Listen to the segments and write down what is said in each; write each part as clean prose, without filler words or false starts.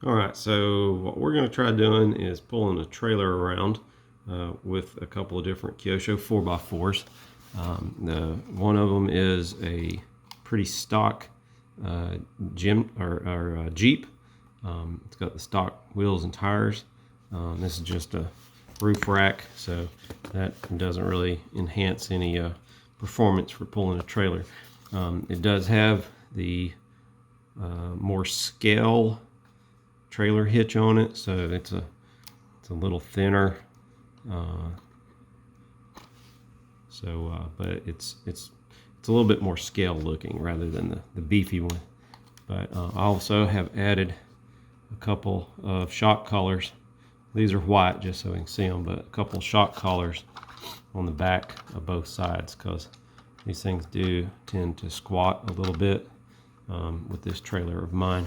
Alright, so what we're going to try doing is pulling a trailer around with a couple of different Kyosho 4x4s. One of them is a pretty stock Jeep. It's got the stock wheels and tires. This is just a roof rack, so that doesn't really enhance any performance for pulling a trailer. It does have the more scale trailer hitch on it, so it's a little thinner. But it's a little bit more scale looking rather than the beefy one. But I also have added a couple of shock collars. These are white just so we can see them, but a couple of shock collars on the back of both sides, because these things do tend to squat a little bit with this trailer of mine.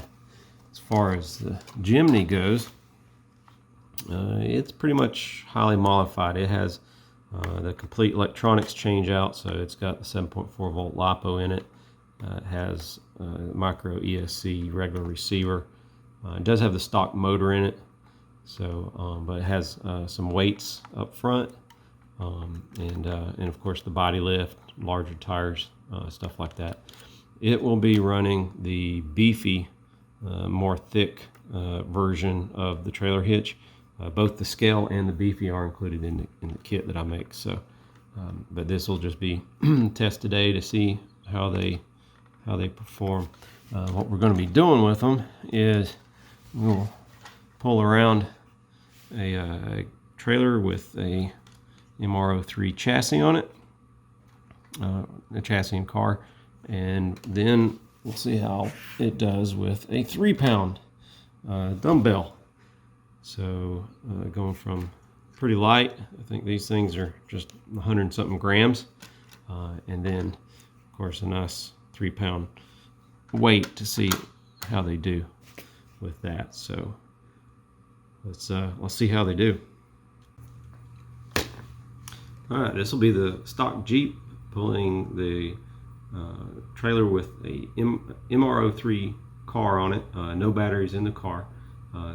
As far as the Jimny goes, it's pretty much highly modified. It has the complete electronics change out, so it's got the 7.4 volt LiPo in it. It has micro ESC regular receiver. It does have the stock motor in it, so but it has some weights up front, and of course the body lift, larger tires, stuff like that. It will be running the beefy, more thick version of the trailer hitch. Both the scale and the beefy are included in the kit that I make. So, but this will just be test today to see how they perform. What we're going to be doing with them is we'll pull around a trailer with a MR03 chassis on it, a chassis and car, and then we'll see how it does with a 3-pound dumbbell. So going from pretty light, I think these things are just 100 something grams, and then of course a nice 3-pound weight to see how they do with that. So let's see how they do. All right, this will be the stock Jeep pulling the trailer with a MR03 car on it. No batteries in the car.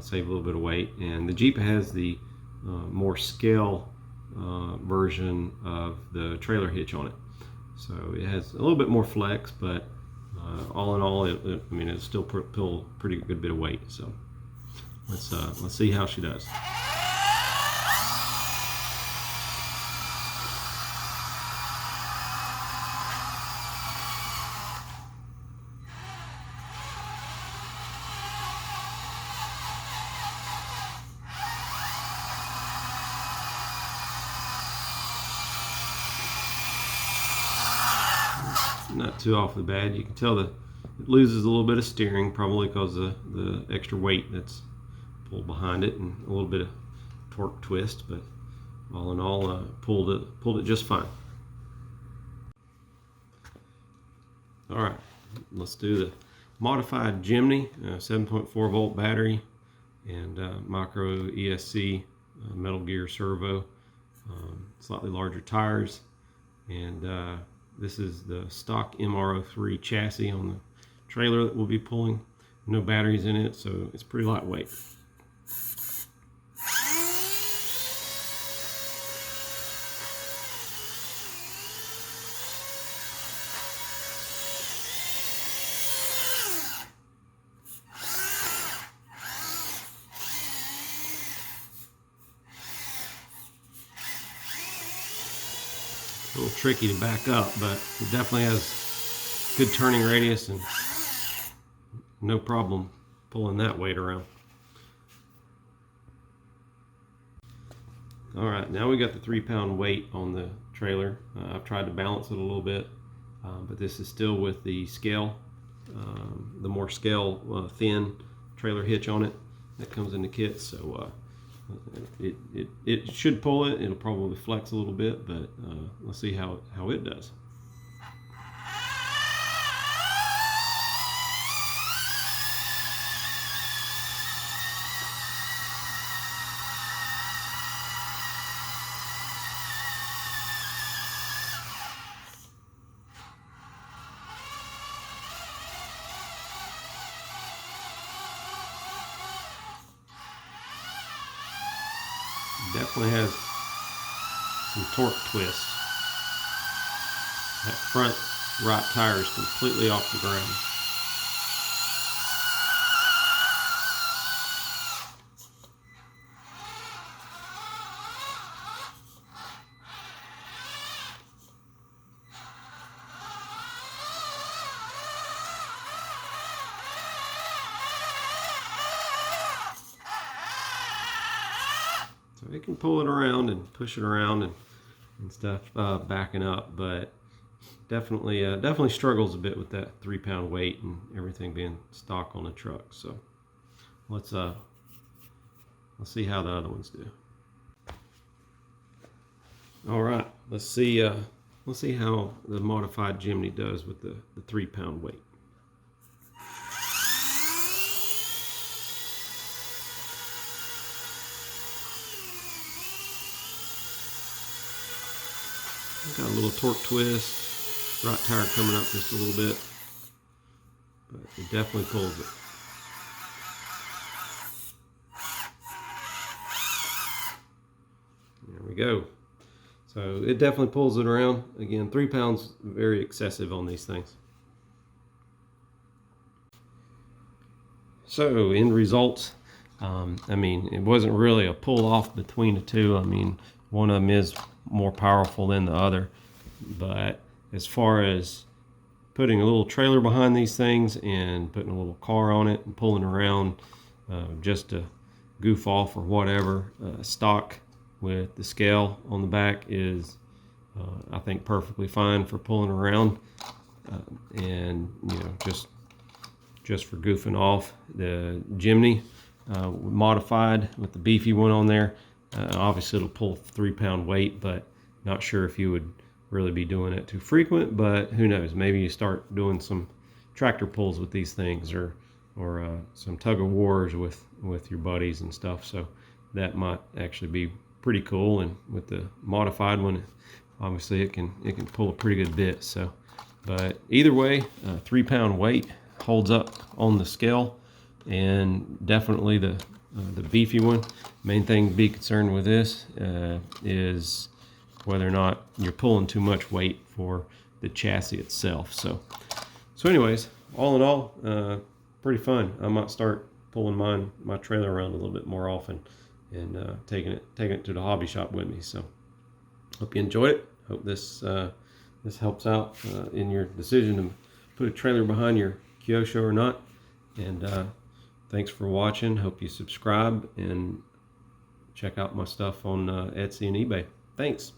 Save a little bit of weight. And the Jeep has the more scale version of the trailer hitch on it. So it has a little bit more flex, but all in all, I mean, it'll still pull a pretty good bit of weight. So let's see how she does. Not too awfully bad. You can tell that it loses a little bit of steering, probably because of the extra weight that's pulled behind it and a little bit of torque twist, but all in all, pulled it just fine. All right, let's do the modified Jimny, 7.4 volt battery and micro ESC metal gear servo, slightly larger tires, and this is the stock MR03 chassis on the trailer that we'll be pulling. No batteries in it, so it's pretty lightweight. A little tricky to back up, but it definitely has good turning radius and no problem pulling that weight around. All right, now we got the 3-pound weight on the trailer. I've tried to balance it a little bit, but this is still with the scale, the more scale thin trailer hitch on it that comes in the kit. So it should pull it. It'll probably flex a little bit, but let's see how it does. Definitely has some torque twists. That front right tire is completely off the ground. So it can pull it around and push it around and stuff, backing up, but definitely struggles a bit with that 3-pound weight and everything being stock on the truck. So let's see how the other ones do. All right, let's see how the modified Jimny does with the 3-pound weight. Got a little torque twist, right tire coming up just a little bit, but it definitely pulls it. There we go. So it definitely pulls it around. Again, 3 pounds, very excessive on these things. So end results, I mean, it wasn't really a pull off between the two. I mean, one of them is more powerful than the other, but as far as putting a little trailer behind these things and putting a little car on it and pulling around just to goof off or whatever, stock with the scale on the back is I think perfectly fine for pulling around, and you know, just for goofing off. The Jimny modified with the beefy one on there, obviously it'll pull 3-pound weight, but not sure if you would really be doing it too frequent, but who knows, maybe you start doing some tractor pulls with these things, or some tug of wars with your buddies and stuff. So that might actually be pretty cool. And with the modified one, obviously it can pull a pretty good bit. So, but either way, 3-pound weight holds up on the scale, and definitely the beefy one. Main thing to be concerned with this is whether or not you're pulling too much weight for the chassis itself. So anyways, all in all, pretty fun. I might start pulling my trailer around a little bit more often and taking it to the hobby shop with me. So hope you enjoyed it. Hope this helps out in your decision to put a trailer behind your Kyosho or not. And thanks for watching. Hope you subscribe and check out my stuff on Etsy and eBay. Thanks.